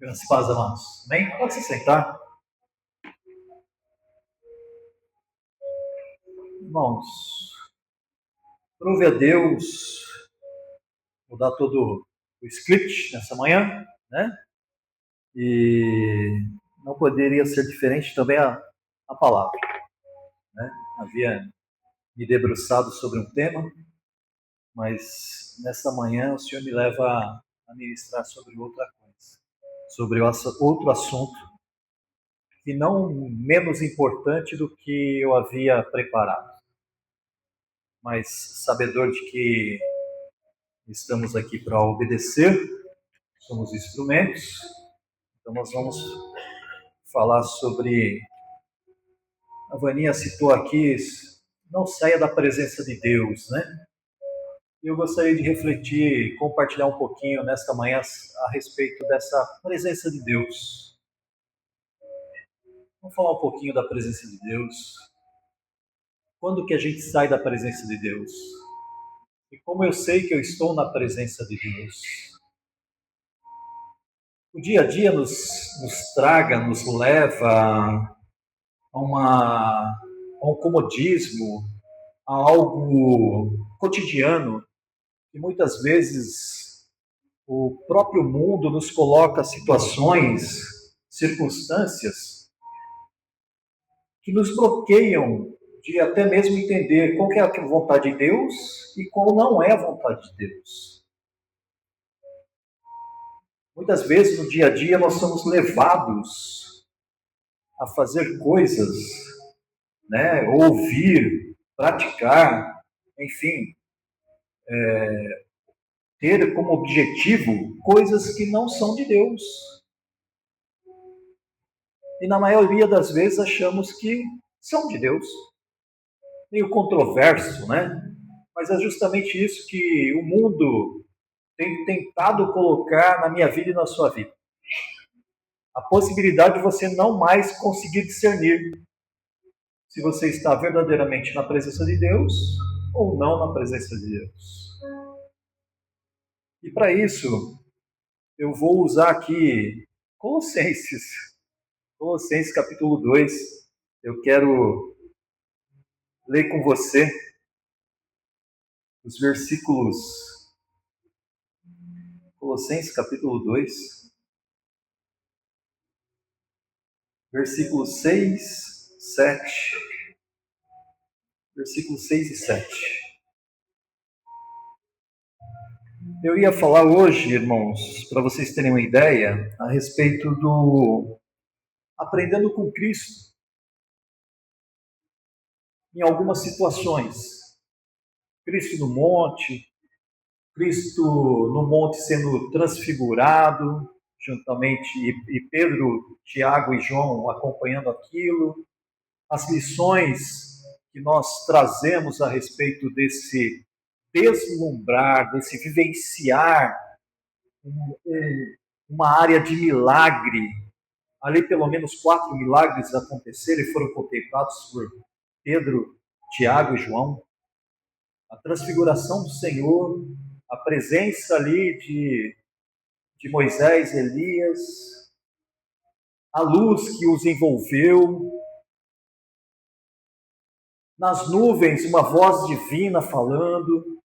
Graças paz, amados. Amém? Pode se sentar. Irmãos, prove a Deus, vou dar todo o script nessa manhã, né? E não poderia ser diferente também a palavra, né? Havia me debruçado sobre um tema, mas nessa manhã o Senhor me leva a ministrar sobre outra coisa, sobre outro assunto, e não menos importante do que eu havia preparado, mas sabedor de que estamos aqui para obedecer, somos instrumentos, então nós vamos falar sobre. A Vaninha citou aqui, não saia da presença de Deus, né? E eu gostaria de refletir, compartilhar um pouquinho nesta manhã a respeito dessa presença de Deus. Vamos falar um pouquinho da presença de Deus. Quando que a gente sai da presença de Deus? E como eu sei que eu estou na presença de Deus? O dia a dia nos traga, nos leva a um comodismo, a algo cotidiano, e muitas vezes o próprio mundo nos coloca situações, circunstâncias que nos bloqueiam de até mesmo entender qual que é a vontade de Deus e qual não é a vontade de Deus. Muitas vezes no dia a dia nós somos levados a fazer coisas, né, ouvir, praticar, enfim, ter como objetivo coisas que não são de Deus. E na maioria das vezes achamos que são de Deus. Meio controverso, né? Mas é justamente isso que o mundo tem tentado colocar na minha vida e na sua vida. A possibilidade de você não mais conseguir discernir se você está verdadeiramente na presença de Deus ou não na presença de Deus. E para isso, eu vou usar aqui Colossenses capítulo 2. Eu quero ler com você os versículos. Colossenses capítulo 2, versículos 6, 7. Versículos 6 e 7. Eu ia falar hoje, irmãos, para vocês terem uma ideia, a respeito do aprendendo com Cristo em algumas situações. Cristo no monte, Cristo no monte sendo transfigurado, juntamente, e Pedro, Tiago e João acompanhando aquilo, as lições que nós trazemos a respeito desse deslumbrar, desse vivenciar uma área de milagre. Ali pelo menos 4 milagres aconteceram e foram contemplados por Pedro, Tiago e João. A transfiguração do Senhor, a presença ali de Moisés, Elias, a luz que os envolveu, nas nuvens uma voz divina falando.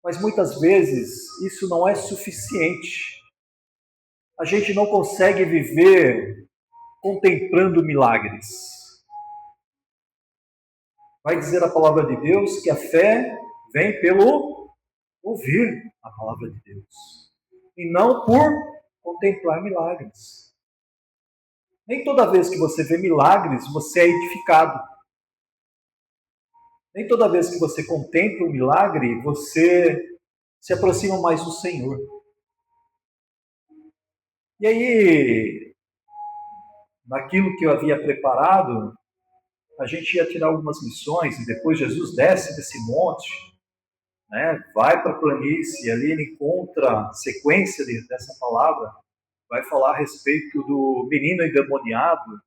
Mas muitas vezes isso não é suficiente. A gente não consegue viver contemplando milagres. Vai dizer a palavra de Deus que a fé vem pelo ouvir a palavra de Deus e não por contemplar milagres. Nem toda vez que você vê milagres, você é edificado. Nem toda vez que você contempla um milagre, você se aproxima mais do Senhor. E aí, naquilo que eu havia preparado, a gente ia tirar algumas lições, e depois Jesus desce desse monte, né, vai para a planície, ali ele encontra a sequência dessa palavra, vai falar a respeito do menino endemoniado,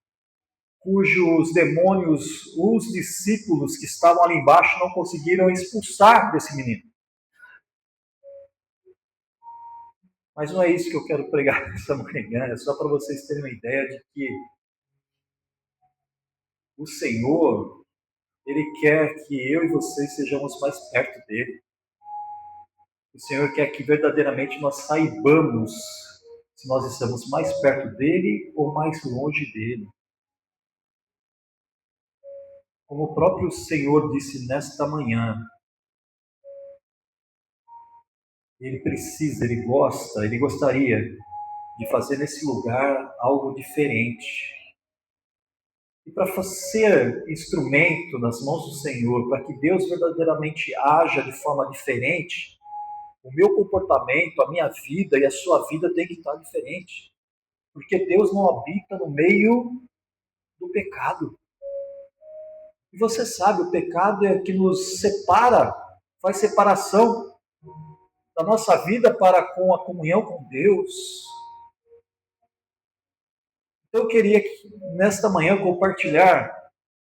cujos demônios, os discípulos que estavam ali embaixo não conseguiram expulsar desse menino. Mas não é isso que eu quero pregar nessa manhã, é só para vocês terem uma ideia de que o Senhor, Ele quer que eu e vocês sejamos mais perto dEle. O Senhor quer que verdadeiramente nós saibamos se nós estamos mais perto dEle ou mais longe dEle. Como o próprio Senhor disse nesta manhã, Ele precisa, Ele gosta, Ele gostaria de fazer nesse lugar algo diferente. E para ser instrumento nas mãos do Senhor, para que Deus verdadeiramente haja de forma diferente, o meu comportamento, a minha vida e a sua vida tem que estar diferente. Porque Deus não habita no meio do pecado. E você sabe, o pecado é que nos separa, faz separação da nossa vida para com a comunhão com Deus. Então eu queria nesta manhã compartilhar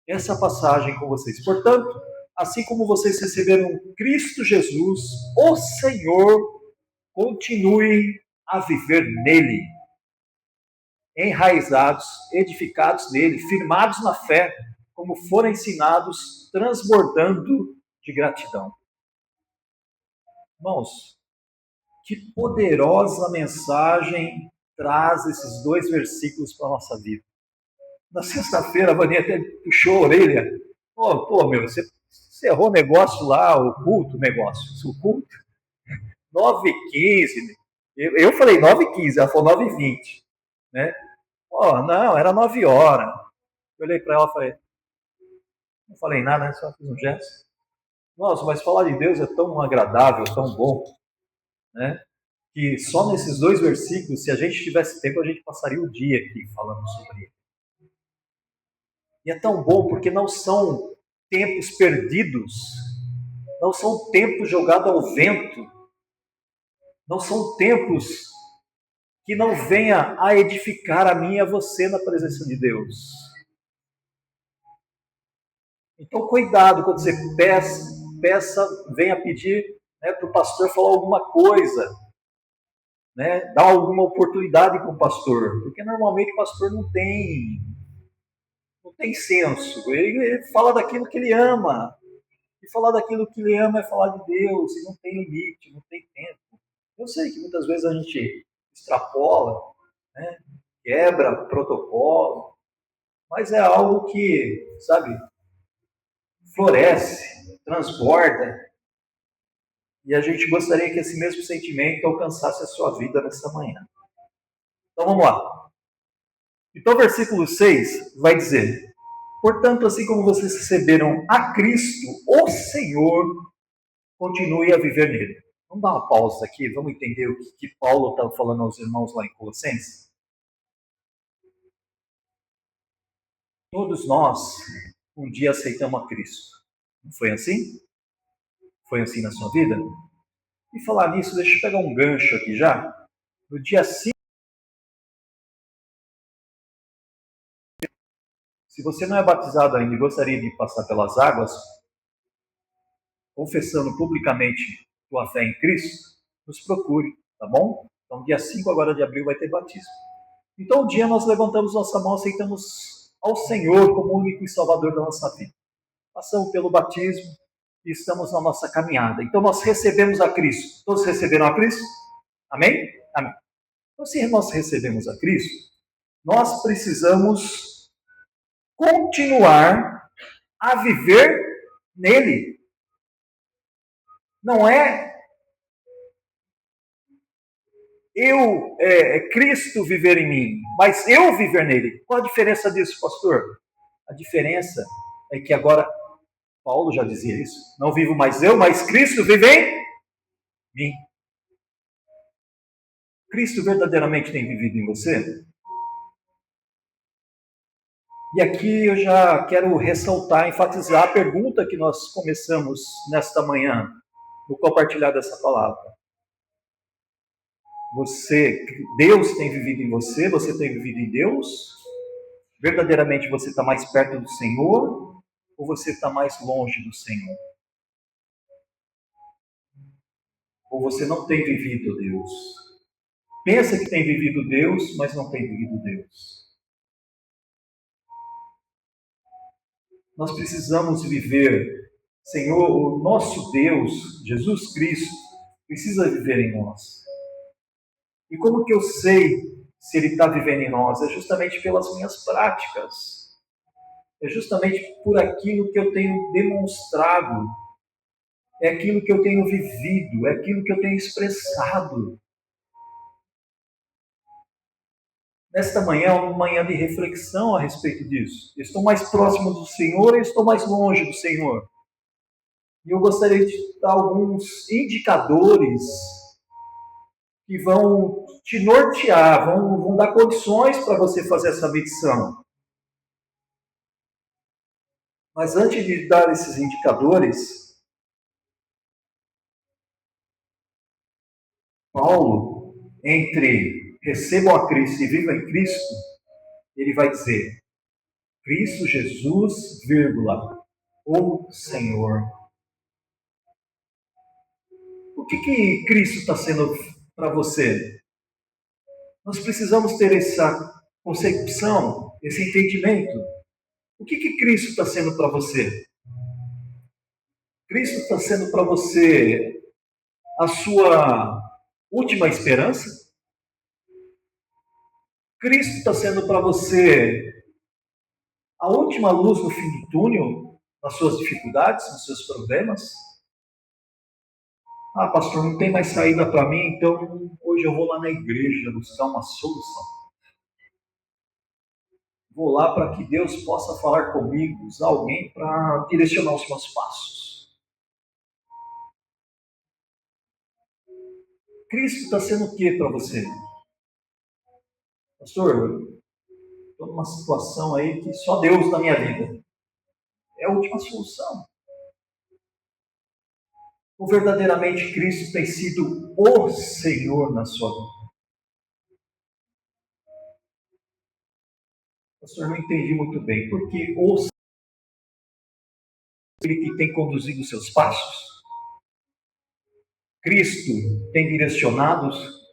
essa passagem com vocês. Portanto, assim como vocês receberam Cristo Jesus, o Senhor, continuem a viver nele, enraizados, edificados nele, firmados na fé, como foram ensinados, transbordando de gratidão. Irmãos, que poderosa mensagem traz esses dois versículos para a nossa vida. Na sexta-feira, a Vaninha até puxou a orelha. Pô, meu, você encerrou o negócio lá, o culto, o culto, 9h15. Eu falei 9h15, ela falou 9h20. Né? Não, era 9 horas. Eu olhei para ela e falei, não falei nada, né? Só fiz um gesto. Nossa, mas falar de Deus é tão agradável, tão bom, né? Que só nesses dois versículos, se a gente tivesse tempo, a gente passaria o dia aqui falando sobre ele. E é tão bom porque não são tempos perdidos, não são tempos jogados ao vento, não são tempos que não venha a edificar a mim e a você na presença de Deus. Então, cuidado quando você peça, venha pedir, né, para o pastor falar alguma coisa, né, dar alguma oportunidade para o pastor, porque normalmente o pastor não tem senso, ele fala daquilo que ele ama, e falar daquilo que ele ama é falar de Deus, e não tem limite, não tem tempo. Eu sei que muitas vezes a gente extrapola, né, quebra protocolo, mas é algo que, sabe, floresce, transborda, e a gente gostaria que esse mesmo sentimento alcançasse a sua vida nessa manhã. Então vamos lá. Então o versículo 6 vai dizer: portanto, assim como vocês receberam a Cristo, o Senhor, continue a viver nele. Vamos dar uma pausa aqui, vamos entender o que Paulo está falando aos irmãos lá em Colossenses? Todos nós, um dia aceitamos a Cristo. Não foi assim? Foi assim na sua vida? E falar nisso, deixa eu pegar um gancho aqui já. No dia 5, se você não é batizado ainda e gostaria de passar pelas águas, confessando publicamente tua fé em Cristo, nos procure, tá bom? Então, dia 5 agora de abril vai ter batismo. Então, um dia nós levantamos nossa mão, aceitamos ao Senhor como único e salvador da nossa vida. Passamos pelo batismo e estamos na nossa caminhada. Então, nós recebemos a Cristo. Todos receberam a Cristo? Amém? Amém. Então, se nós recebemos a Cristo, nós precisamos continuar a viver nele. Não é Cristo viver em mim, mas eu viver nele. Qual a diferença disso, pastor? A diferença é que agora, Paulo já dizia isso, não vivo mais eu, mas Cristo vive em mim. Cristo verdadeiramente tem vivido em você? E aqui eu já quero ressaltar, enfatizar a pergunta que nós começamos nesta manhã, no compartilhar dessa palavra. Deus tem vivido em você? Você tem vivido em Deus? Verdadeiramente você está mais perto do Senhor? Ou você está mais longe do Senhor? Ou você não tem vivido Deus? pensa que tem vivido Deus, mas não tem vivido Deus. Nós precisamos viver, Senhor, o nosso Deus, Jesus Cristo, precisa viver em nós. E como que eu sei se Ele está vivendo em nós? É justamente pelas minhas práticas. É justamente por aquilo que eu tenho demonstrado. É aquilo que eu tenho vivido. É aquilo que eu tenho expressado. Nesta manhã é uma manhã de reflexão a respeito disso. Eu estou mais próximo do Senhor ou estou mais longe do Senhor? E eu gostaria de dar alguns indicadores que vão te nortear, vão dar condições para você fazer essa medição. Mas antes de dar esses indicadores, Paulo, entre recebam a Cristo e vivam em Cristo, ele vai dizer, Cristo Jesus, vírgula, o Senhor. O que Cristo está sendo para você? Nós precisamos ter essa concepção, esse entendimento. O que Cristo está sendo para você? Cristo está sendo para você a sua última esperança? Cristo está sendo para você a última luz no fim do túnel, nas suas dificuldades, nos seus problemas? Ah, pastor, não tem mais saída para mim, então hoje eu vou lá na igreja buscar uma solução. Vou lá para que Deus possa falar comigo, usar alguém para direcionar os meus passos. Cristo está sendo o que para você? Pastor, estou numa situação aí que só Deus na minha vida é a última solução. Ou verdadeiramente Cristo tem sido o Senhor na sua vida? Pastor, não entendi muito bem. Porque o Senhor, ele que tem conduzido os seus passos? Cristo tem direcionado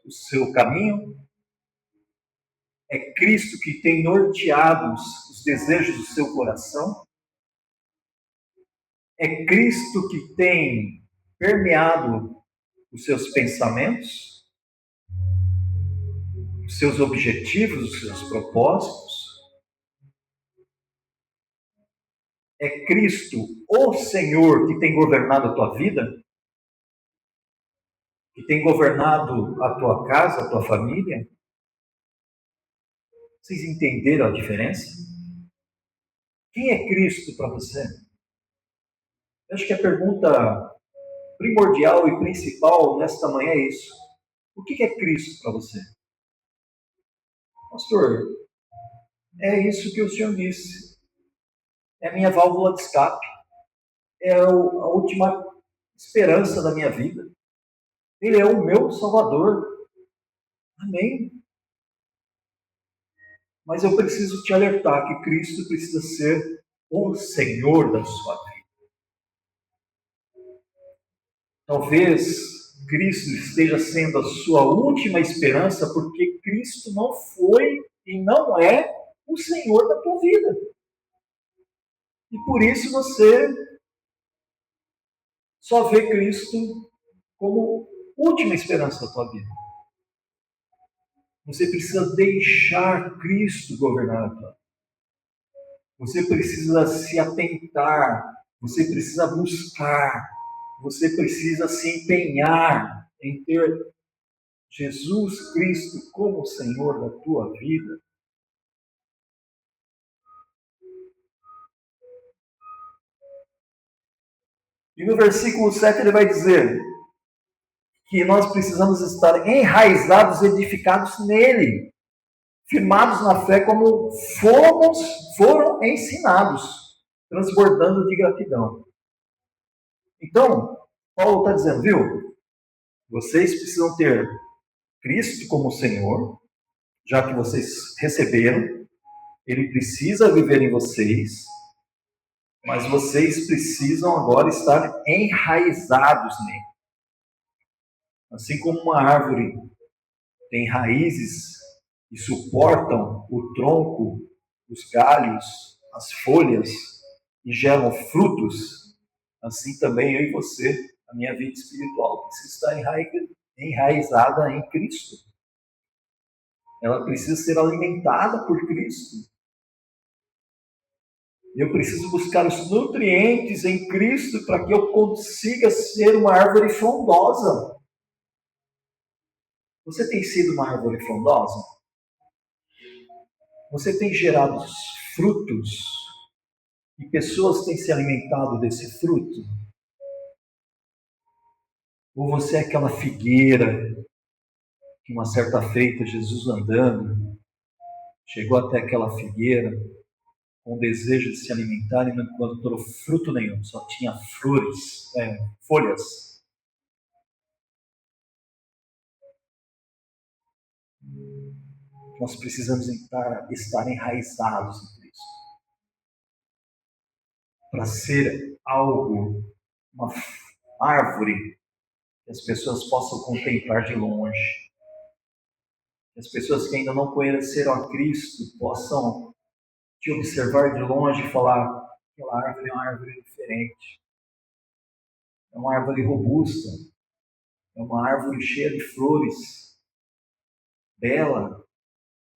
o seu caminho? É Cristo que tem norteado os desejos do seu coração? É Cristo que tem permeado os seus pensamentos, os seus objetivos, os seus propósitos? É Cristo, o Senhor, que tem governado a tua vida? Que tem governado a tua casa, a tua família? Vocês entenderam a diferença? Quem é Cristo para você? Eu acho que a pergunta primordial e principal nesta manhã é isso. O que é Cristo para você? Pastor, é isso que o Senhor disse. É a minha válvula de escape. É a última esperança da minha vida. Ele é o meu Salvador. Amém. Mas eu preciso te alertar que Cristo precisa ser o Senhor da sua vida. Talvez Cristo esteja sendo a sua última esperança, porque Cristo não foi e não é o Senhor da tua vida. E por isso você só vê Cristo como última esperança da tua vida. Você precisa deixar Cristo governar a tua vida. Você precisa se atentar, você precisa buscar, você precisa se empenhar em ter Jesus Cristo como Senhor da tua vida. E no versículo 7 ele vai dizer que nós precisamos estar enraizados, edificados nele, firmados na fé como foram ensinados, transbordando de gratidão. Então, Paulo está dizendo, viu? Vocês precisam ter Cristo como Senhor, já que vocês receberam, Ele precisa viver em vocês, mas vocês precisam agora estar enraizados nele. Assim como uma árvore tem raízes que suportam o tronco, os galhos, as folhas e geram frutos, assim também eu e você, a minha vida espiritual precisa estar enraizada em Cristo. Ela precisa ser alimentada por Cristo. Eu preciso buscar os nutrientes em Cristo para que eu consiga ser uma árvore frondosa. Você tem sido uma árvore frondosa? Você tem gerado frutos e pessoas têm se alimentado desse fruto? Ou você é aquela figueira que uma certa feita Jesus andando chegou até aquela figueira com o desejo de se alimentar e não encontrou fruto nenhum, só tinha folhas. Nós precisamos estar enraizados em Cristo para ser algo, uma árvore que as pessoas possam contemplar de longe. Que as pessoas que ainda não conheceram a Cristo possam te observar de longe e falar: aquela árvore é uma árvore diferente, é uma árvore robusta, é uma árvore cheia de flores, bela,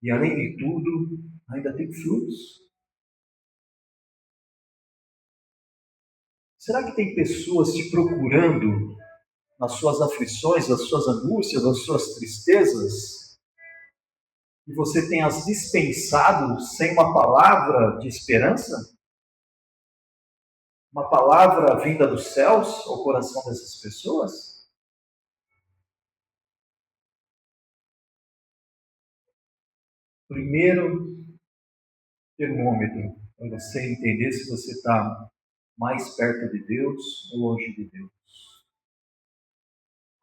e além de tudo, ainda tem frutos. Será que tem pessoas te procurando nas suas aflições, nas suas angústias, nas suas tristezas, e você tem as dispensado sem uma palavra de esperança? Uma palavra vinda dos céus ao coração dessas pessoas? Primeiro termômetro, para você entender se você está mais perto de Deus ou longe de Deus.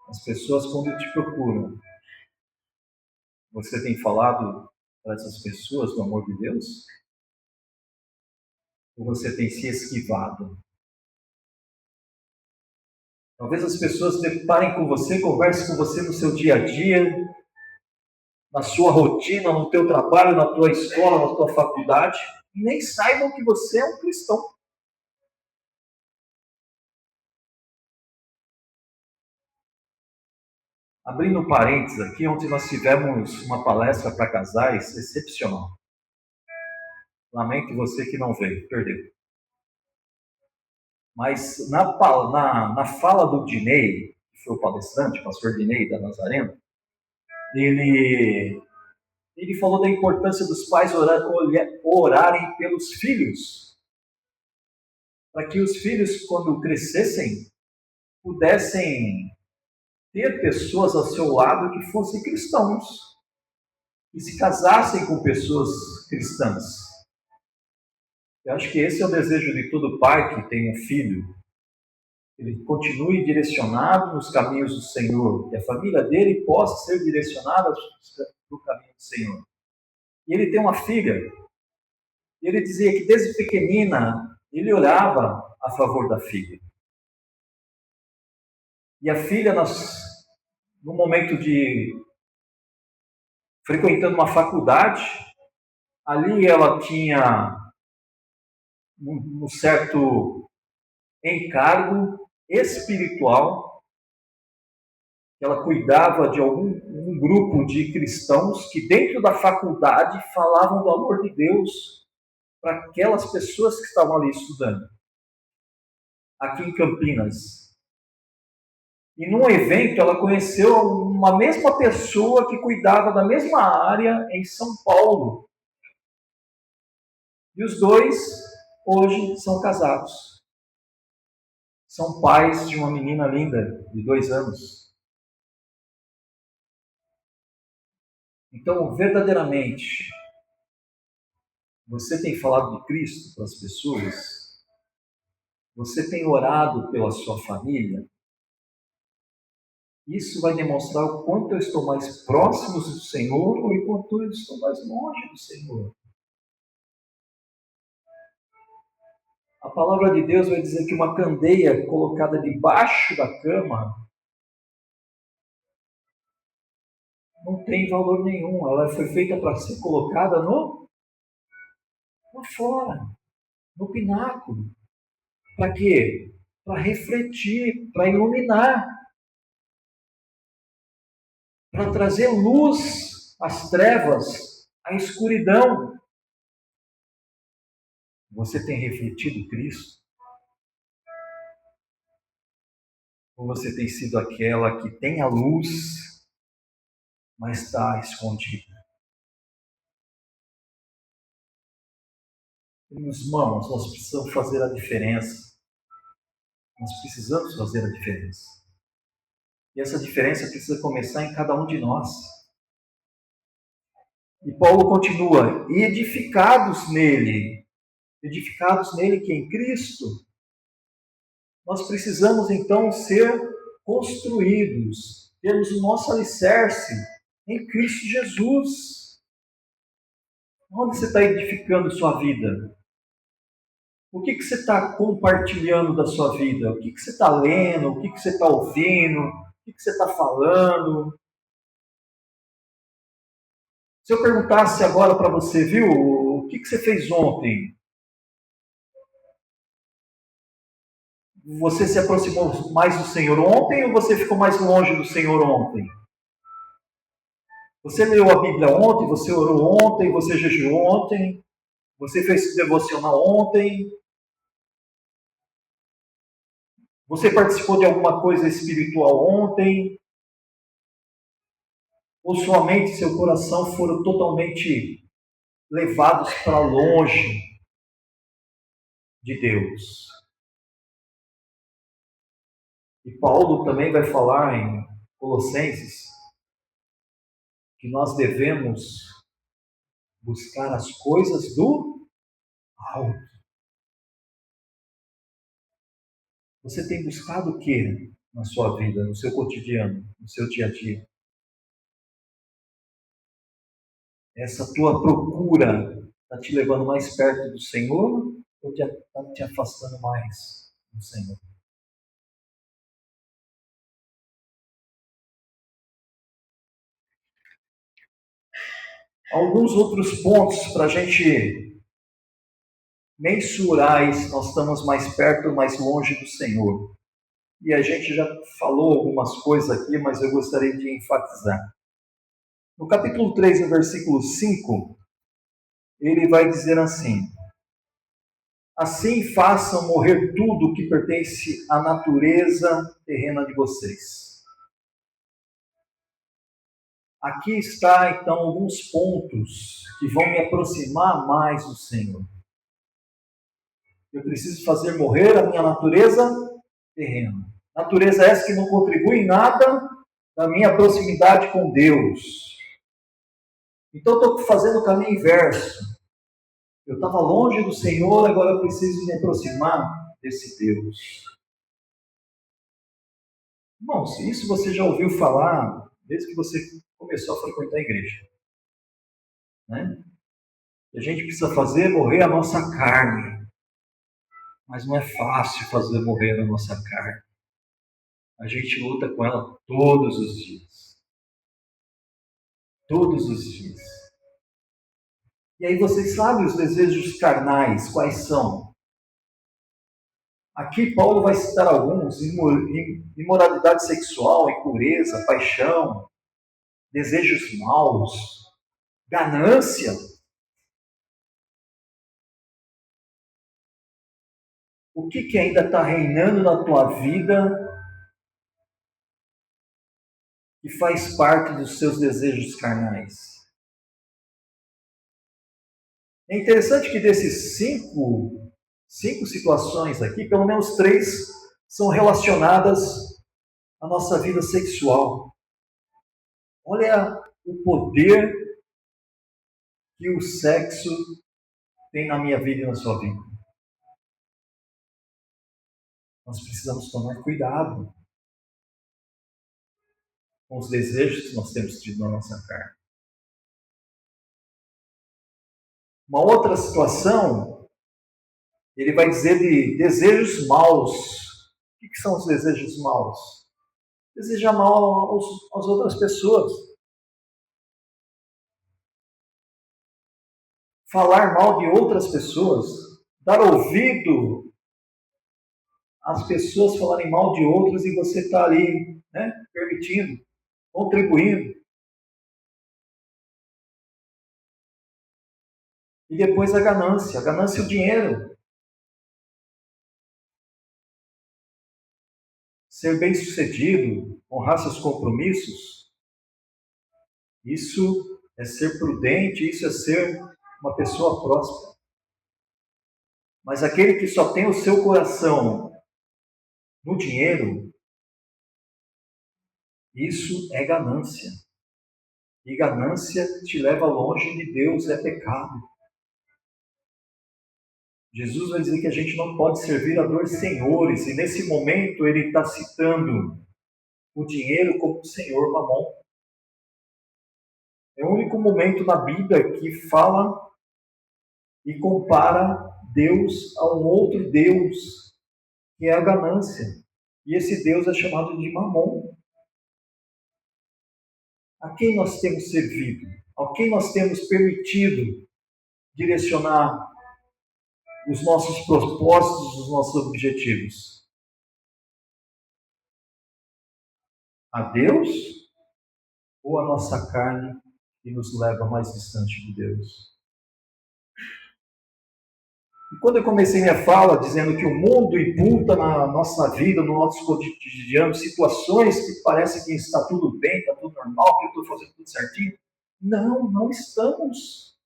As pessoas, quando te procuram, você tem falado para essas pessoas do amor de Deus? Ou você tem se esquivado? Talvez as pessoas deparem com você, conversem com você no seu dia a dia, na sua rotina, no teu trabalho, na tua escola, na tua faculdade, e nem saibam que você é um cristão. Abrindo um parênteses aqui, ontem nós tivemos uma palestra para casais excepcional. Lamento você que não veio, perdeu. Mas na fala do Dinei, que foi o palestrante, o pastor Dinei da Nazareno, ele falou da importância dos pais orarem pelos filhos, para que os filhos, quando crescessem, pudessem ter pessoas ao seu lado que fossem cristãos, que se casassem com pessoas cristãs. Eu acho que esse é o desejo de todo pai que tem um filho. Ele continue direcionado nos caminhos do Senhor, que a família dele possa ser direcionada no caminho do Senhor. E ele tem uma filha, e ele dizia que desde pequenina ele orava a favor da filha. E a filha, no momento de frequentando uma faculdade, ali ela tinha um certo encargo espiritual. Ela cuidava de um grupo de cristãos que dentro da faculdade falavam do amor de Deus para aquelas pessoas que estavam ali estudando, aqui em Campinas. E num evento ela conheceu uma mesma pessoa que cuidava da mesma área em São Paulo. E os dois hoje são casados. São pais de uma menina linda de 2 anos. Então, verdadeiramente, você tem falado de Cristo para as pessoas? Você tem orado pela sua família? Isso vai demonstrar o quanto eu estou mais próximo do Senhor ou o quanto eu estou mais longe do Senhor. A palavra de Deus vai dizer que uma candeia colocada debaixo da cama não tem valor nenhum. Ela foi feita para ser colocada lá fora, no pináculo. Para quê? Para refletir, para iluminar, para trazer luz às trevas, à escuridão. Você tem refletido Cristo? Ou você tem sido aquela que tem a luz, mas está escondida? Meus irmãos, nós precisamos fazer a diferença. Nós precisamos fazer a diferença. E essa diferença precisa começar em cada um de nós. E Paulo continua, edificados nele que é em Cristo, nós precisamos então ser construídos, temos o nosso alicerce em Cristo Jesus. Onde você está edificando sua vida? O que você está compartilhando da sua vida? O que você está lendo? O que você está ouvindo? O que você está falando? Se eu perguntasse agora para você, viu, o que você fez ontem? Você se aproximou mais do Senhor ontem ou você ficou mais longe do Senhor ontem? Você leu a Bíblia ontem, você orou ontem, você jejuou ontem, você fez devocional ontem, você participou de alguma coisa espiritual ontem, ou sua mente e seu coração foram totalmente levados para longe de Deus? E Paulo também vai falar em Colossenses que nós devemos buscar as coisas do alto. Você tem buscado o que na sua vida, no seu cotidiano, no seu dia a dia? Essa tua procura está te levando mais perto do Senhor ou está te afastando mais do Senhor? Alguns outros pontos para a gente mensurar se nós estamos mais perto ou mais longe do Senhor. E a gente já falou algumas coisas aqui, mas eu gostaria de enfatizar. No capítulo 3, no versículo 5, ele vai dizer assim: assim façam morrer tudo que pertence à natureza terrena de vocês. Aqui está, então, alguns pontos que vão me aproximar mais do Senhor. Eu preciso fazer morrer a minha natureza terrena. Natureza essa que não contribui em nada na minha proximidade com Deus. Então, eu estou fazendo o caminho inverso. Eu estava longe do Senhor, agora eu preciso me aproximar desse Deus. Irmãos, isso você já ouviu falar desde que você começou a frequentar a igreja. Né? A gente precisa fazer morrer a nossa carne. Mas não é fácil fazer morrer a nossa carne. A gente luta com ela todos os dias. Todos os dias. E aí vocês sabem os desejos carnais, quais são? Aqui Paulo vai citar alguns: imoralidade sexual, impureza, paixão, desejos maus, ganância. O que ainda está reinando na tua vida que faz parte dos seus desejos carnais? É interessante que desses cinco situações aqui, pelo menos 3 são relacionadas à nossa vida sexual. Olha o poder que o sexo tem na minha vida e na sua vida. Nós precisamos tomar cuidado com os desejos que nós temos tido na nossa carne. Uma outra situação, ele vai dizer de desejos maus. O que são os desejos maus? Desejar mal às outras pessoas. falar mal de outras pessoas, dar ouvido às pessoas falarem mal de outros e você está ali, né, permitindo, contribuindo. E depois a ganância e o dinheiro. Ser bem-sucedido, honrar seus compromissos, isso é ser prudente, isso é ser uma pessoa próspera. Mas aquele que só tem o seu coração no dinheiro, isso é ganância. E ganância te leva longe de Deus, é pecado. Jesus vai dizer que a gente não pode servir a dois senhores, e nesse momento ele está citando o dinheiro como o senhor Mamon. É o único momento na Bíblia que fala e compara Deus a um outro Deus, que é a ganância. E esse Deus é chamado de Mamon. A quem nós temos servido? A quem nós temos permitido direcionar os nossos propósitos, os nossos objetivos? A Deus ou a nossa carne que nos leva mais distante de Deus? E quando eu comecei minha fala dizendo que o mundo imputa na nossa vida, no nosso cotidiano, situações que parece que está tudo bem, está tudo normal, que eu estou fazendo tudo certinho. Não estamos.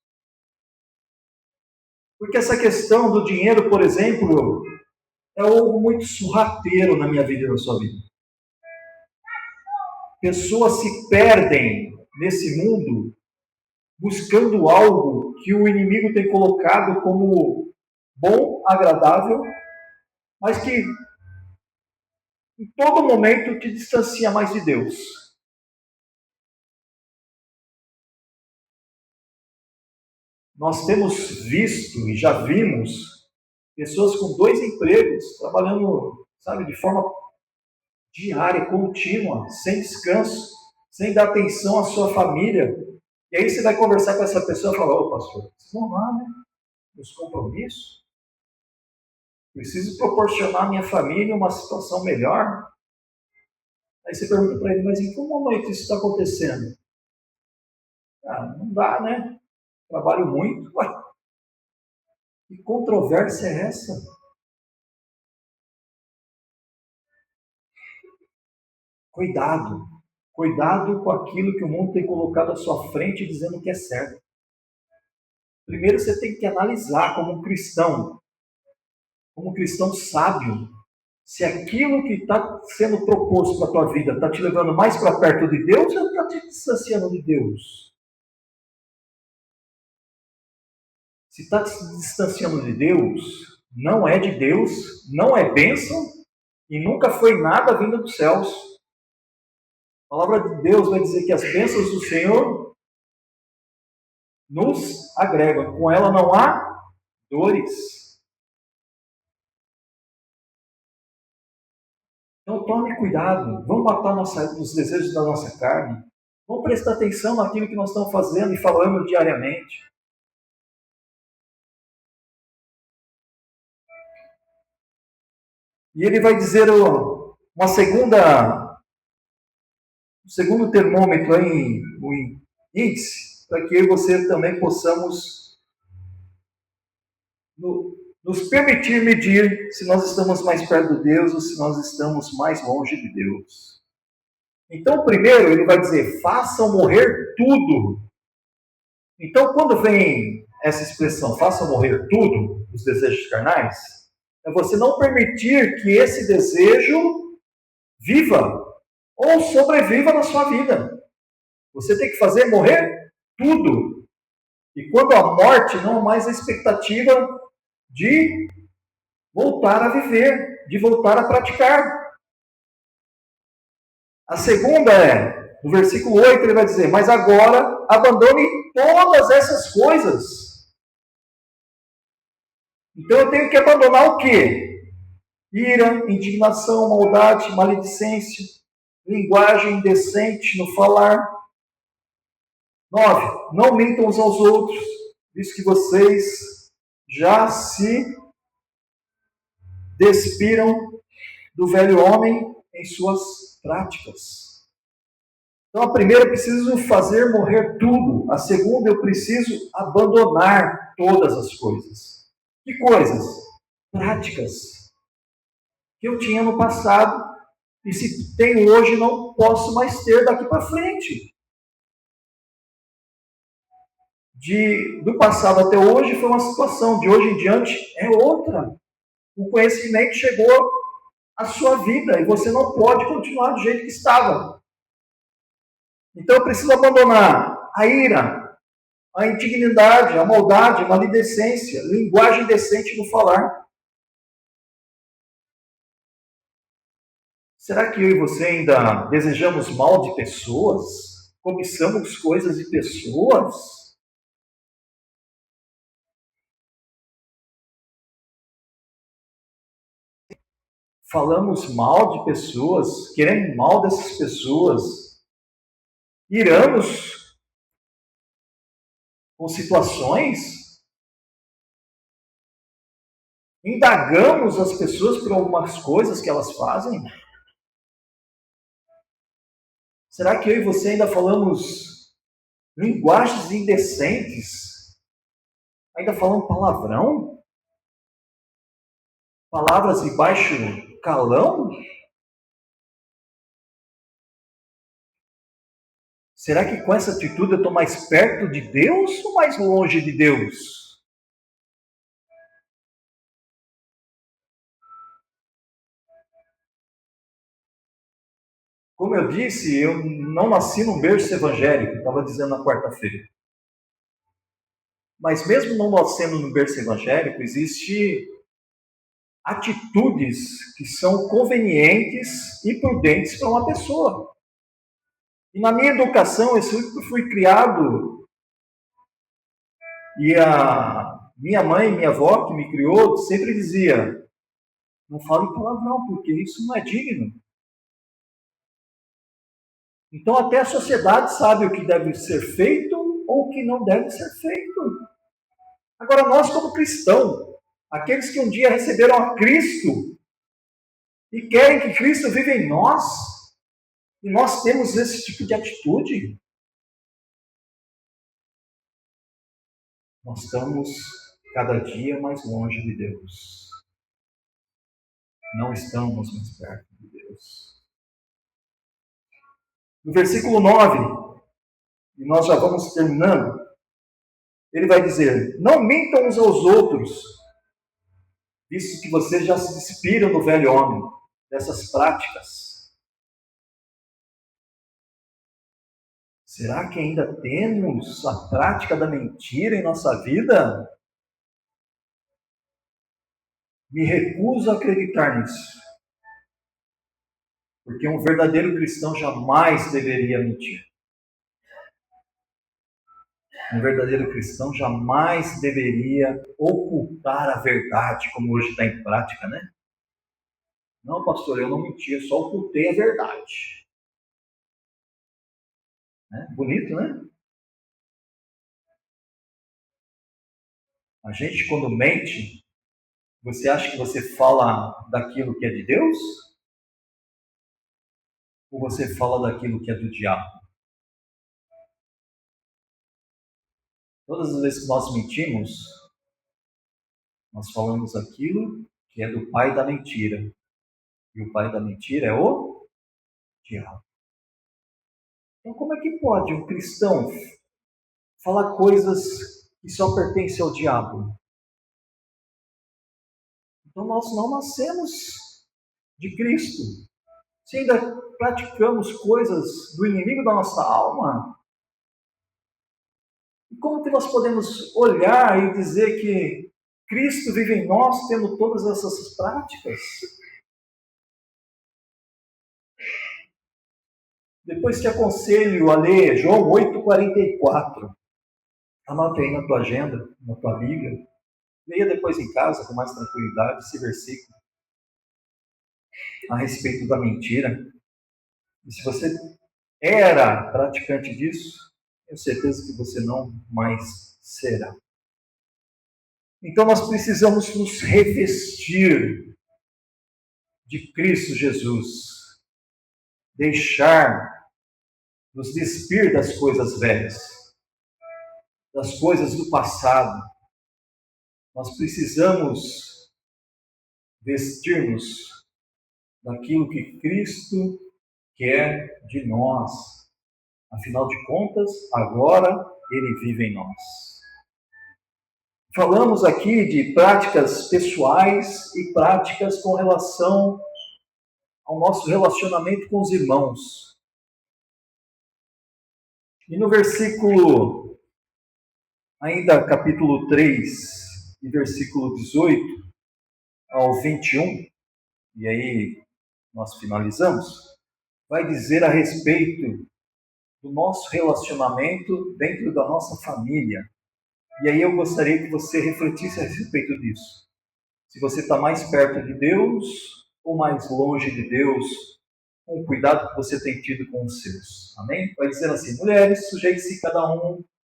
Porque essa questão do dinheiro, por exemplo, é algo muito sorrateiro na minha vida e na sua vida. Pessoas se perdem nesse mundo buscando algo que o inimigo tem colocado como bom, agradável, mas que em todo momento te distancia mais de Deus. Nós temos visto e já vimos pessoas com 2 empregos, trabalhando, sabe, de forma diária, contínua, sem descanso, sem dar atenção à sua família. E aí você vai conversar com essa pessoa e fala: ô pastor, vocês vão lá, né? Meus compromissos. Preciso proporcionar à minha família uma situação melhor. Aí você pergunta para ele: mas em que momento isso está acontecendo? Ah, não dá, né? Trabalho muito. Ué, que controvérsia é essa? Cuidado. Cuidado com aquilo que o mundo tem colocado à sua frente dizendo que é certo. Primeiro você tem que analisar como cristão sábio, se aquilo que está sendo proposto para a tua vida está te levando mais para perto de Deus ou está te distanciando de Deus? Se está te distanciando de Deus, não é de Deus, não é bênção e nunca foi nada vindo dos céus. A palavra de Deus vai dizer que as bênçãos do Senhor nos agregam. Com ela não há dores. Então tome cuidado, vamos matar os desejos da nossa carne. Vamos prestar atenção naquilo que nós estamos fazendo e falando diariamente. E ele vai dizer um segundo termômetro aí, o índice, para que eu e você também possamos nos permitir medir se nós estamos mais perto de Deus ou se nós estamos mais longe de Deus. Então, primeiro, ele vai dizer: façam morrer tudo. Então, quando vem essa expressão, façam morrer tudo, os desejos carnais, é você não permitir que esse desejo viva ou sobreviva na sua vida. Você tem que fazer morrer tudo. E quando a morte não é mais a expectativa de voltar a viver, de voltar a praticar. A segunda é, no versículo 8 ele vai dizer: mas agora abandone todas essas coisas. Então eu tenho que abandonar o quê? Ira, indignação, maldade, maledicência, linguagem indecente no falar. 9. Não mintam uns aos outros, visto que vocês já se despiram do velho homem em suas práticas. Então, a primeira, eu preciso fazer morrer tudo. A segunda, eu preciso abandonar todas as coisas. Que coisas? Práticas que eu tinha no passado e se tenho hoje, não posso mais ter daqui para frente. Do passado até hoje foi uma situação, de hoje em diante é outra. O conhecimento chegou à sua vida e você não pode continuar do jeito que estava. Então eu preciso abandonar a ira, a indignidade, a maldade, a maledicência, linguagem decente no falar. Será que eu e você ainda desejamos mal de pessoas? Cobiçamos coisas de pessoas? Falamos mal de pessoas, queremos mal dessas pessoas, iramos com situações, indagamos as pessoas por algumas coisas que elas fazem. Será que eu e você ainda falamos linguagens indecentes? Ainda falamos palavrão? Palavras de baixo calão? Será que com essa atitude eu estou mais perto de Deus ou mais longe de Deus? Como eu disse, eu não nasci num berço evangélico, estava dizendo na quarta-feira. Mas mesmo não nascendo num berço evangélico, existe atitudes que são convenientes e prudentes para uma pessoa. E na minha educação, eu sempre fui criado, e a minha mãe, minha avó, que me criou, sempre dizia, não fale palavrão, porque isso não é digno. Então até a sociedade sabe o que deve ser feito ou o que não deve ser feito. Agora nós como cristãos, aqueles que um dia receberam a Cristo e querem que Cristo viva em nós, e nós temos esse tipo de atitude, nós estamos cada dia mais longe de Deus. Não estamos mais perto de Deus. No versículo 9, e nós já vamos terminando, ele vai dizer, não mintam uns aos outros, visto que vocês já se despiram do velho homem, dessas práticas. Será que ainda temos a prática da mentira em nossa vida? Me recuso a acreditar nisso. Porque um verdadeiro cristão jamais deveria mentir. Um verdadeiro cristão jamais deveria ocultar a verdade, como hoje está em prática, né? Não, pastor, eu não menti, eu só ocultei a verdade. Bonito, né? A gente, quando mente, você acha que você fala daquilo que é de Deus? Ou você fala daquilo que é do diabo? Todas as vezes que nós mentimos, nós falamos aquilo que é do pai da mentira. E o pai da mentira é o diabo. Então, como é que pode um cristão falar coisas que só pertencem ao diabo? Então, nós não nascemos de Cristo. Se ainda praticamos coisas do inimigo da nossa alma, como que nós podemos olhar e dizer que Cristo vive em nós, tendo todas essas práticas? Depois te aconselho a ler João 8,44. Anota aí na tua agenda, na tua Bíblia. Leia depois em casa com mais tranquilidade esse versículo a respeito da mentira. E se você era praticante disso, tenho certeza que você não mais será. Então nós precisamos nos revestir de Cristo Jesus, deixar, nos despir das coisas velhas, das coisas do passado. Nós precisamos vestir-nos daquilo que Cristo quer de nós. Afinal de contas, agora Ele vive em nós. Falamos aqui de práticas pessoais e práticas com relação ao nosso relacionamento com os irmãos. E no versículo, ainda capítulo 3, e versículo 18 ao 21, e aí nós finalizamos, vai dizer a respeito do nosso relacionamento dentro da nossa família. E aí eu gostaria que você refletisse a respeito disso. Se você está mais perto de Deus ou mais longe de Deus, com o cuidado que você tem tido com os seus. Amém? Vai dizer assim: mulheres, sujeite-se cada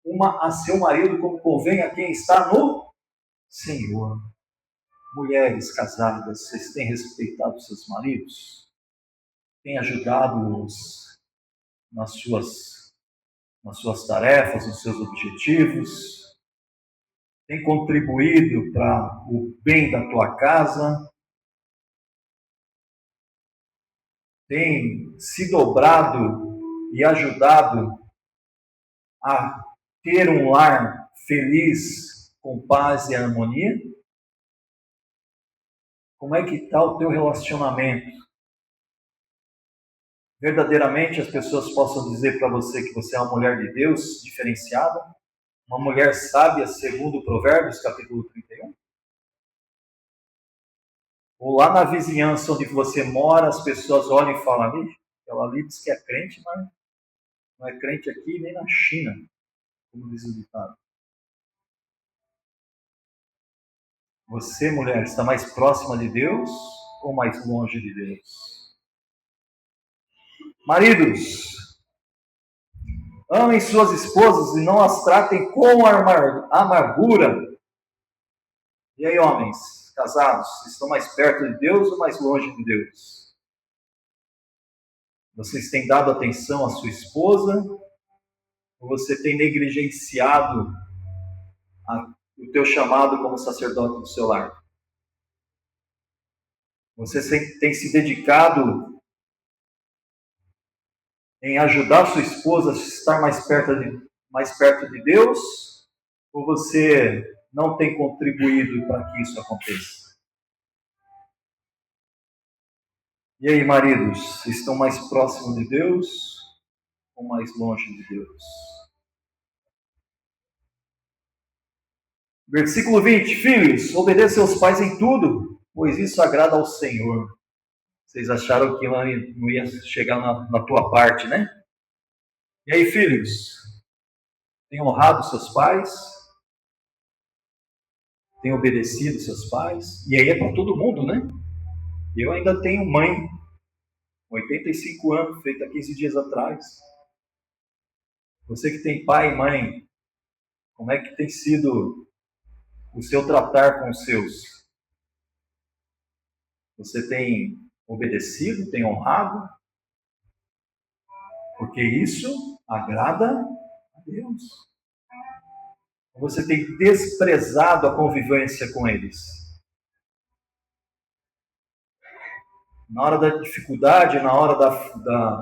uma a seu marido como convém a quem está no Senhor. Mulheres casadas, vocês têm respeitado seus maridos? Têm ajudado-os nas suas tarefas, nos seus objetivos? Tem contribuído para o bem da tua casa? Tem se dobrado e ajudado a ter um lar feliz, com paz e harmonia? Como é que está o teu relacionamento? Verdadeiramente as pessoas possam dizer para você que você é uma mulher de Deus diferenciada? Uma mulher sábia, segundo Provérbios, capítulo 31? Ou lá na vizinhança onde você mora, as pessoas olham e falam: ela ali diz que é crente, mas não é crente aqui nem na China, como diz o ditado. Você, mulher, está mais próxima de Deus ou mais longe de Deus? Maridos, amem suas esposas e não as tratem com amargura. E aí, homens casados, estão mais perto de Deus ou mais longe de Deus? Vocês têm dado atenção à sua esposa? Ou você tem negligenciado o teu chamado como sacerdote do seu lar? Você tem se dedicado em ajudar sua esposa a estar mais perto de Deus? Ou você não tem contribuído para que isso aconteça? E aí, maridos, estão mais próximos de Deus ou mais longe de Deus? Versículo 20: filhos, obedeçam seus pais em tudo, pois isso agrada ao Senhor. Vocês acharam que não ia chegar na tua parte, né? E aí, filhos, têm honrado seus pais? Têm obedecido seus pais? E aí é para todo mundo, né? Eu ainda tenho mãe, 85 anos, feita 15 dias atrás. Você que tem pai e mãe, como é que tem sido o seu tratar com os seus? Você tem obedecido, tem honrado? Porque isso agrada a Deus. Você tem desprezado a convivência com eles? Na hora da dificuldade, na hora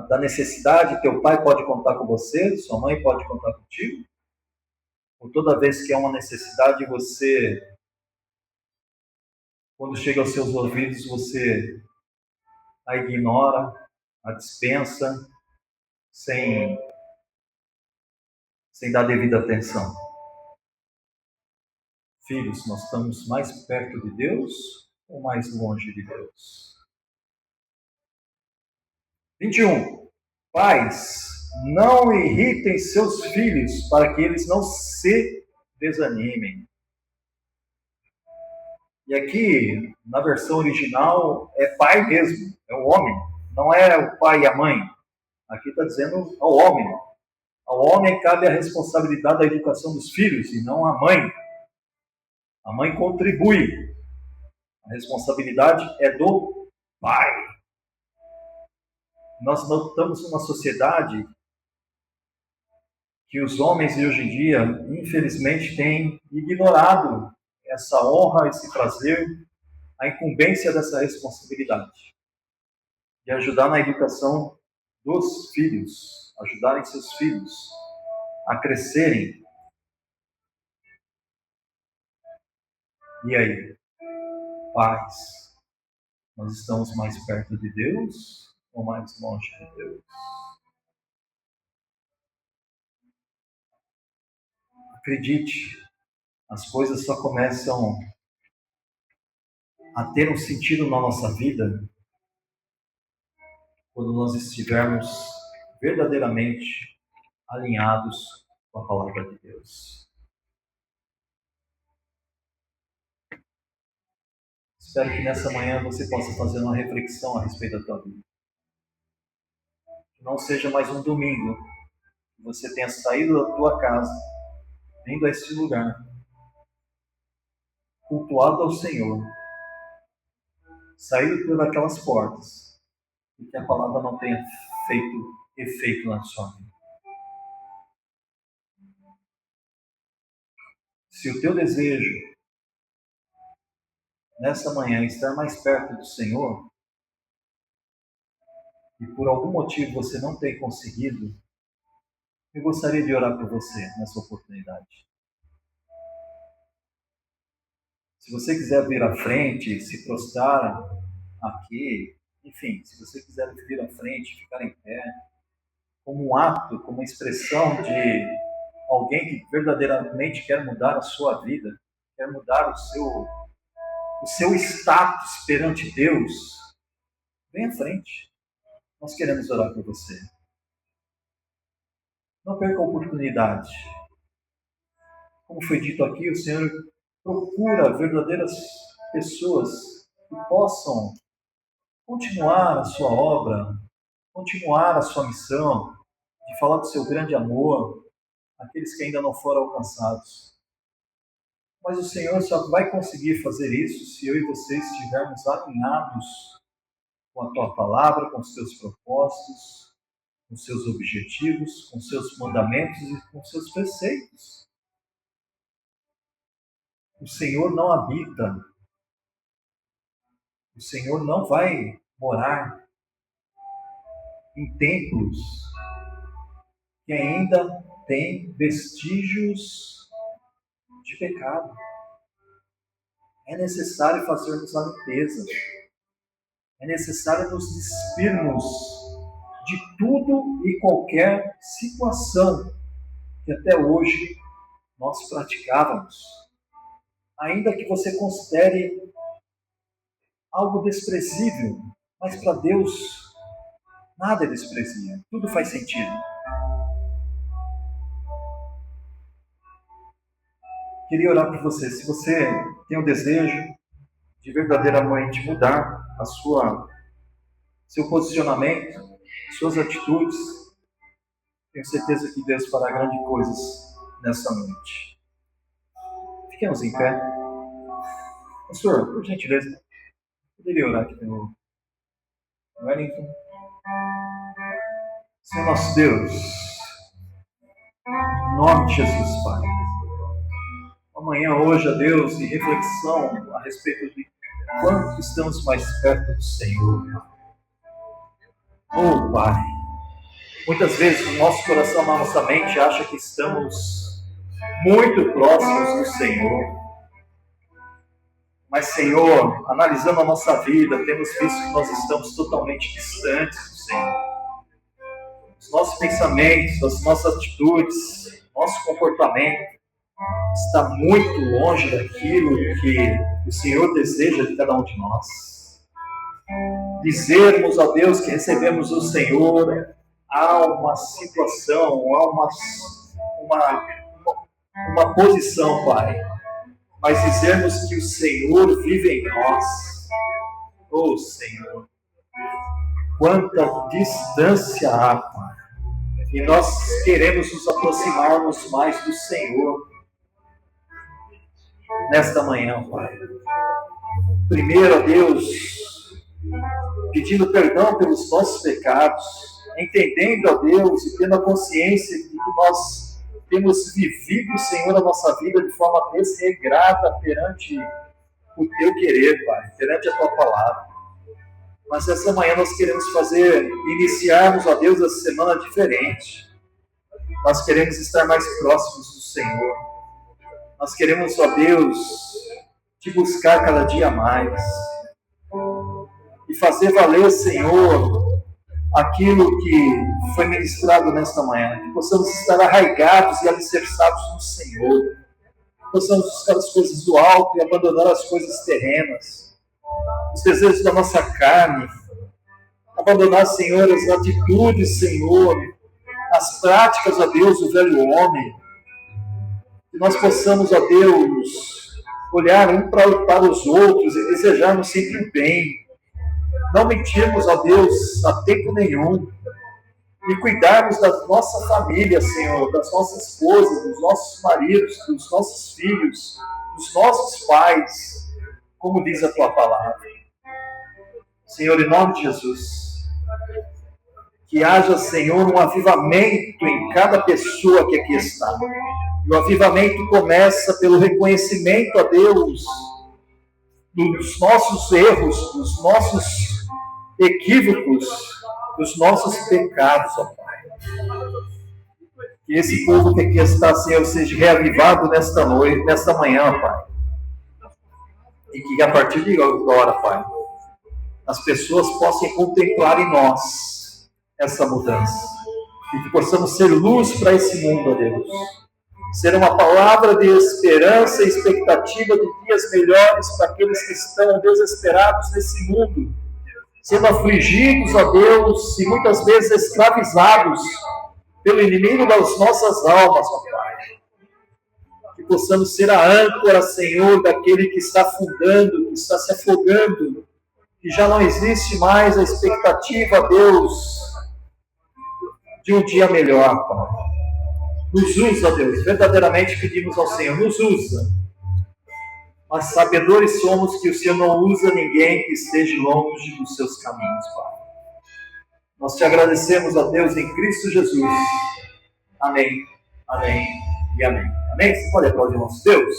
da necessidade, teu pai pode contar com você, sua mãe pode contar contigo? Ou toda vez que há uma necessidade, você, quando chega aos seus ouvidos, você a ignora, a dispensa, sem dar devida atenção? Filhos, nós estamos mais perto de Deus ou mais longe de Deus? 21. Pais, não irritem seus filhos para que eles não se desanimem. E aqui, na versão original, é pai mesmo, é o homem, não é o pai e a mãe. Aqui está dizendo ao homem. Ao homem cabe a responsabilidade da educação dos filhos e não à mãe. A mãe contribui. A responsabilidade é do pai. Nós estamos numa sociedade que os homens de hoje em dia, infelizmente, têm ignorado essa honra, esse prazer, a incumbência dessa responsabilidade de ajudar na educação dos filhos, ajudarem seus filhos a crescerem. E aí, pais, nós estamos mais perto de Deus ou mais longe de Deus? Acredite, as coisas só começam a ter um sentido na nossa vida quando nós estivermos verdadeiramente alinhados com a palavra de Deus. Espero que nessa manhã você possa fazer uma reflexão a respeito da tua vida. Que não seja mais um domingo que você tenha saído da tua casa, vindo a este lugar, cultuado ao Senhor, saído por aquelas portas, e que a palavra não tenha feito efeito na sua vida. Se o teu desejo nessa manhã é estar mais perto do Senhor, e por algum motivo você não tem conseguido, eu gostaria de orar por você nessa oportunidade. Se você quiser vir à frente, se prostrar aqui, enfim, se você quiser vir à frente, ficar em pé, como um ato, como uma expressão de alguém que verdadeiramente quer mudar a sua vida, quer mudar o seu status perante Deus, vem à frente. Nós queremos orar por você. Não perca a oportunidade. Como foi dito aqui, o Senhor procura verdadeiras pessoas que possam continuar a sua obra, continuar a sua missão, de falar do seu grande amor, aqueles que ainda não foram alcançados. Mas o Senhor só vai conseguir fazer isso se eu e você estivermos alinhados com a tua palavra, com os teus propósitos, com os seus objetivos, com os seus mandamentos e com os seus preceitos. O Senhor não habita, o Senhor não vai morar em templos que ainda têm vestígios de pecado. É necessário fazermos a limpeza. É necessário nos despirmos de tudo e qualquer situação que até hoje nós praticávamos. Ainda que você considere algo desprezível, mas para Deus nada é desprezível, tudo faz sentido. Queria orar por você. Se você tem o desejo de verdadeiramente mudar seu posicionamento, suas atitudes, tenho certeza que Deus fará grandes coisas nessa noite. Fiquemos em pé. Pastor, por gentileza, poderia orar aqui pelo Wellington? Senhor nosso Deus, em nome de Jesus, Pai. Amanhã, hoje, a Deus, de reflexão a respeito de quanto estamos mais perto do Senhor. Oh, Pai, muitas vezes o nosso coração, a nossa mente acha que estamos muito próximos do Senhor. Mas, Senhor, analisando a nossa vida, temos visto que nós estamos totalmente distantes do Senhor. Os nossos pensamentos, as nossas atitudes, nosso comportamento está muito longe daquilo que o Senhor deseja de cada um de nós. Dizermos a Deus que recebemos o Senhor, há uma situação, há uma posição, Pai. Mas dizermos que o Senhor vive em nós. Oh, Senhor, quanta distância há, Pai. E nós queremos nos aproximarmos mais do Senhor. nesta manhã, Pai. Primeiro, ó Deus, pedindo perdão pelos nossos pecados, entendendo, ó Deus, e tendo a consciência de que nós temos vivido, Senhor, a nossa vida de forma desregrada perante o Teu querer, Pai, perante a Tua palavra. Mas essa manhã nós queremos iniciarmos, ó Deus, essa semana diferente. Nós queremos estar mais próximos do Senhor. Nós queremos, ó Deus, Te buscar cada dia mais. E fazer valer, Senhor, aquilo que foi ministrado nesta manhã. Que possamos estar arraigados e alicerçados no Senhor. Que possamos buscar as coisas do alto e abandonar as coisas terrenas. Os desejos da nossa carne. Abandonar, Senhor, as atitudes, Senhor, as práticas, ó Deus, do velho homem. Que nós possamos, ó Deus, olhar um para os outros e desejarmos sempre o bem. Não mentirmos, ó Deus, a tempo nenhum. E cuidarmos da nossa família, Senhor, das nossas esposas, dos nossos maridos, dos nossos filhos, dos nossos pais, como diz a Tua palavra. Senhor, em nome de Jesus, que haja, Senhor, um avivamento em cada pessoa que aqui está. E o avivamento começa pelo reconhecimento a Deus dos nossos erros, dos nossos equívocos, dos nossos pecados, ó Pai. Que esse povo que aqui está, Senhor, seja reavivado nesta noite, nesta manhã, Pai. E que a partir de agora, Pai, as pessoas possam contemplar em nós essa mudança. E que possamos ser luz para esse mundo, ó Deus. Ser uma palavra de esperança e expectativa de dias melhores para aqueles que estão desesperados nesse mundo. Sendo afligidos, ó Deus, e muitas vezes escravizados pelo inimigo das nossas almas, ó Pai. Que possamos ser a âncora, Senhor, daquele que está afundando, que está se afogando, que já não existe mais a expectativa, Deus, de um dia melhor, Pai. Nos usa, Deus, verdadeiramente pedimos ao Senhor, nos usa. Mas sabedores somos que o Senhor não usa ninguém que esteja longe dos seus caminhos, Pai. Nós te agradecemos, ó Deus, em Cristo Jesus. Amém, amém e amém. Amém? Você pode aplaudir o nosso Deus?